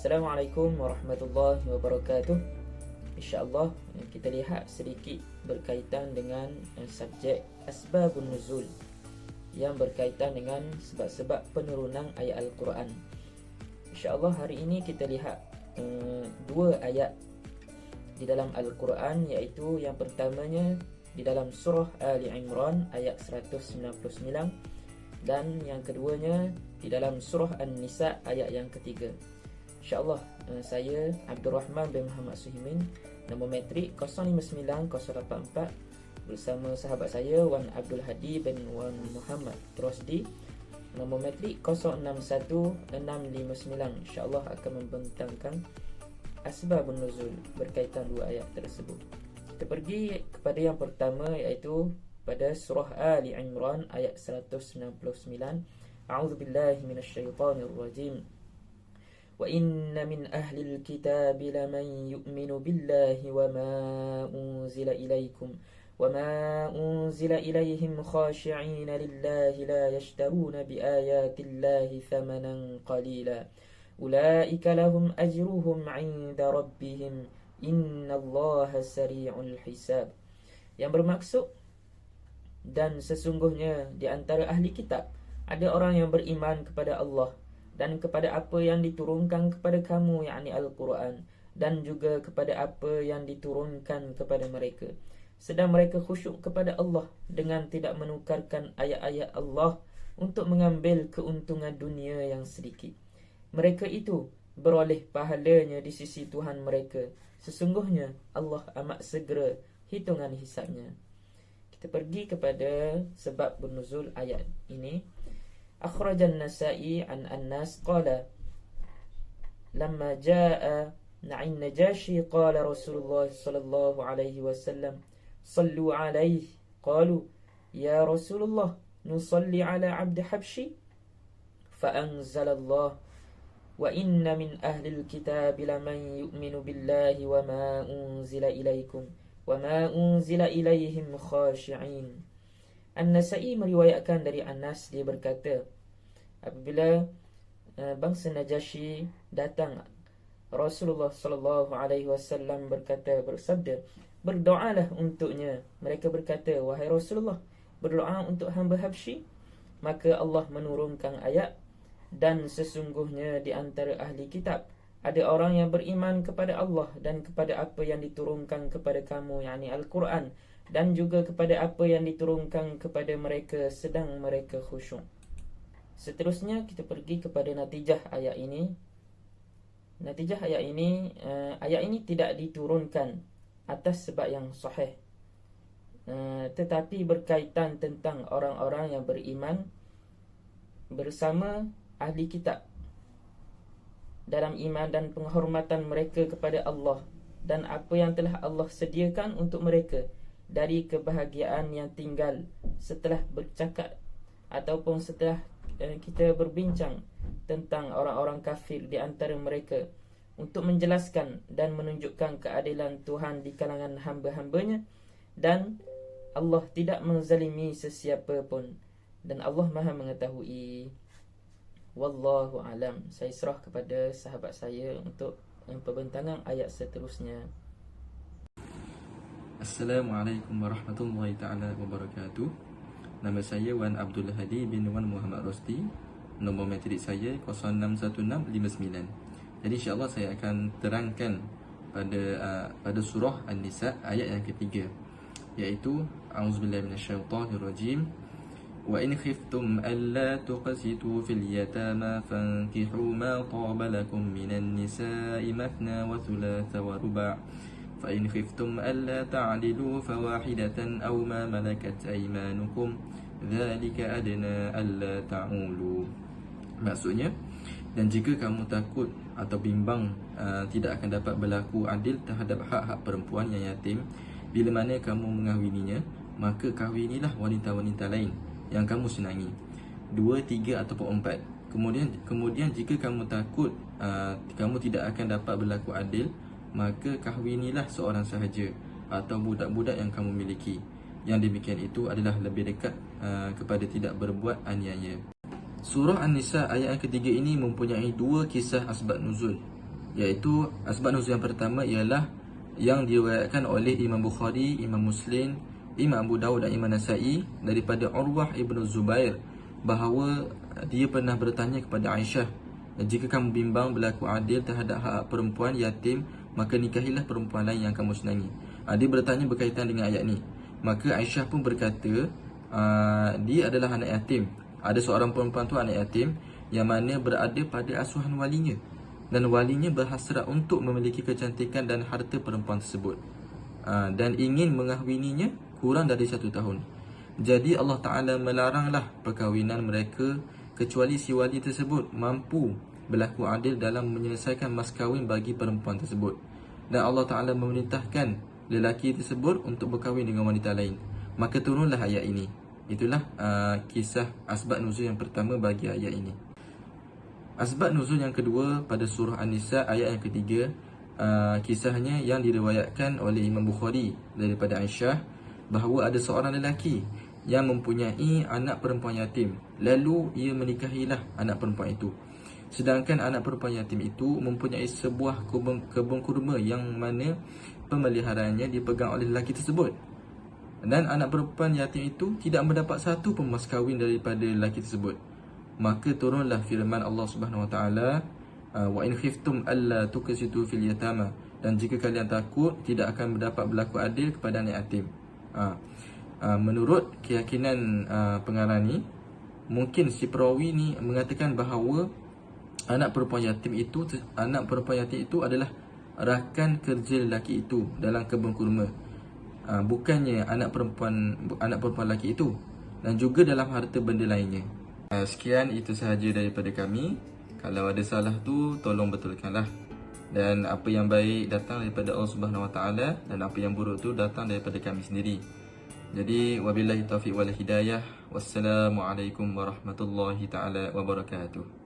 Assalamualaikum warahmatullahi wabarakatuh. InsyaAllah kita lihat sedikit berkaitan dengan subjek Asbabun Nuzul, yang berkaitan dengan sebab-sebab penurunan ayat Al-Quran. InsyaAllah hari ini kita lihat dua ayat di dalam Al-Quran, iaitu yang pertamanya di dalam surah Ali Imran ayat 199, dan yang keduanya di dalam surah An-Nisa ayat yang ketiga. InsyaAllah saya Abdul Rahman bin Muhammad Suhimin, nombor metrik 059084, bersama sahabat saya Wan Abdul Hadi bin Wan Muhammad Rosdi, nombor metrik 061659. InsyaAllah akan membentangkan Asbabun Nuzul berkaitan dua ayat tersebut. Kita pergi kepada yang pertama, iaitu pada surah Ali Imran ayat 199. A'udzubillahi minasyaitonirrajim. Wa inna min ahlil kitab laman yu'minu billahi wa ma unzila ilaikum wa ma unzila ilaihim khashi'ina lillahi la yashtaruna bi ayatillahi thamanan qalila ulaika lahum ajruhum 'inda rabbihim innallaha sari'ul hisab. Yang bermaksud, dan sesungguhnya di antara ahli kitab ada orang yang beriman kepada Allah dan kepada apa yang diturunkan kepada kamu, yakni Al-Quran, dan juga kepada apa yang diturunkan kepada mereka, sedang mereka khusyuk kepada Allah dengan tidak menukarkan ayat-ayat Allah untuk mengambil keuntungan dunia yang sedikit. Mereka itu beroleh pahalanya di sisi Tuhan mereka. Sesungguhnya Allah amat segera hitungan hisabnya. Kita pergi kepada sebab bernuzul ayat ini. Akhrajan Nasa'i an Anas qala lamma jaa na'in Najashi qala Rasulullah sallallahu alaihi wasallam sallu alaihi qalu ya Rasulullah nusalli ala abd habshi fa anzalallah wa inna min ahlil kitab laman yu'minu billahi wa ma unzila ilaikum wa ma unzila ilaihim khashi'in. An-Nasa'i meriwayatkan dari Anas, dia berkata, apabila bangsa Najasyi datang, Rasulullah sallallahu alaihi wasallam bersabda, berdoalah untuknya. Mereka berkata, wahai Rasulullah, berdoa untuk hamba Habsyi. Maka Allah menurunkan ayat, dan sesungguhnya di antara ahli kitab ada orang yang beriman kepada Allah dan kepada apa yang diturunkan kepada kamu, yakni Al-Quran, dan juga kepada apa yang diturunkan kepada mereka, sedang mereka khusyuk. Seterusnya kita pergi kepada natijah ayat ini. Natijah ayat ini tidak diturunkan atas sebab yang sahih, tetapi berkaitan tentang orang-orang yang beriman bersama ahli kitab dalam iman dan penghormatan mereka kepada Allah dan apa yang telah Allah sediakan untuk mereka dari kebahagiaan yang tinggal setelah bercakap ataupun setelah kita berbincang tentang orang-orang kafir di antara mereka, untuk menjelaskan dan menunjukkan keadilan Tuhan di kalangan hamba-hambanya, dan Allah tidak menzalimi sesiapa pun, dan Allah Maha mengetahui. Wallahu alam. Saya serah kepada sahabat saya untuk pembentangan ayat seterusnya. Assalamualaikum warahmatullahi ta'ala wabarakatuh. Nama saya Wan Abdul Hadi bin Wan Muhammad Rosdi. Nombor metrik saya 061659. Jadi insyaAllah saya akan terangkan pada surah An-Nisa ayat yang ketiga, iaitu A'udzubillahi minasyaitonirrajim. Wa in khiftum alla tuqsitu fil yatama fankihu ma taba lakum minan nisa'i mathna wa thulatha wa ruba'. فإن خفتم ألا تعدلوا فواحدة أو ما ملكت أيمانكم ذلك أدنى ألا تعولوا. Maksudnya, dan jika kamu takut atau bimbang tidak akan dapat berlaku adil terhadap hak-hak perempuan yang yatim bila mana kamu mengahwininya, maka kahwinilah wanita-wanita lain yang kamu senangi, 2, 3 ataupun 4. Kemudian jika kamu takut kamu tidak akan dapat berlaku adil, maka kahwinilah seorang sahaja atau budak-budak yang kamu miliki. Yang demikian itu adalah lebih dekat kepada tidak berbuat aniaya. Surah An-Nisa ayat yang ketiga ini mempunyai dua kisah asbab nuzul. Iaitu asbab nuzul yang pertama ialah yang diriwayatkan oleh Imam Bukhari, Imam Muslim, Imam Abu Dawud dan Imam Nasa'i daripada Urwah ibn Zubair bahawa dia pernah bertanya kepada Aisyah, jika kamu bimbang berlaku adil terhadap hak perempuan yatim, maka nikahilah perempuan lain yang kamu senangi. Dia bertanya berkaitan dengan ayat ni. Maka Aisyah pun berkata, dia adalah anak yatim. Ada seorang perempuan tu anak yatim yang mana berada pada asuhan walinya, dan walinya berhasrat untuk memiliki kecantikan dan harta perempuan tersebut, dan ingin mengahwininya kurang dari 1 tahun. Jadi Allah Ta'ala melaranglah perkahwinan mereka kecuali si wali tersebut mampu berlaku adil dalam menyelesaikan mas kahwin bagi perempuan tersebut. Dan Allah Ta'ala memerintahkan lelaki tersebut untuk berkahwin dengan wanita lain. Maka turunlah ayat ini. Itulah kisah asbab nuzul yang pertama bagi ayat ini. Asbab nuzul yang kedua pada surah An-Nisa ayat yang ketiga, kisahnya yang diriwayatkan oleh Imam Bukhari daripada Aisyah bahawa ada seorang lelaki yang mempunyai anak perempuan yatim. Lalu ia menikahilah anak perempuan itu. Sedangkan anak perempuan yatim itu mempunyai sebuah kebun kurma yang mana pemeliharaannya dipegang oleh lelaki tersebut. Dan anak perempuan yatim itu tidak mendapat satu pun mas kahwin daripada lelaki tersebut. Maka turunlah firman Allah Subhanahu Wa Taala, wa in khiftum alla tuqsitu fil yatama, dan jika kalian takut tidak akan mendapat berlaku adil kepada anak yatim. Menurut keyakinan pengarang ni, mungkin si perawi ni mengatakan bahawa anak perempuan yatim itu adalah rakan kerja lelaki itu dalam kebun kurma, bukannya anak perempuan lelaki itu, dan juga dalam harta benda lainnya. Sekian, itu sahaja daripada kami. Kalau ada salah tu tolong betulkanlah. Dan apa yang baik datang daripada Allah Subhanahu Wa Taala, dan apa yang buruk tu datang daripada kami sendiri. Jadi wabillahi taufiq wal hidayah. Wassalamualaikum warahmatullahi taala wabarakatuh.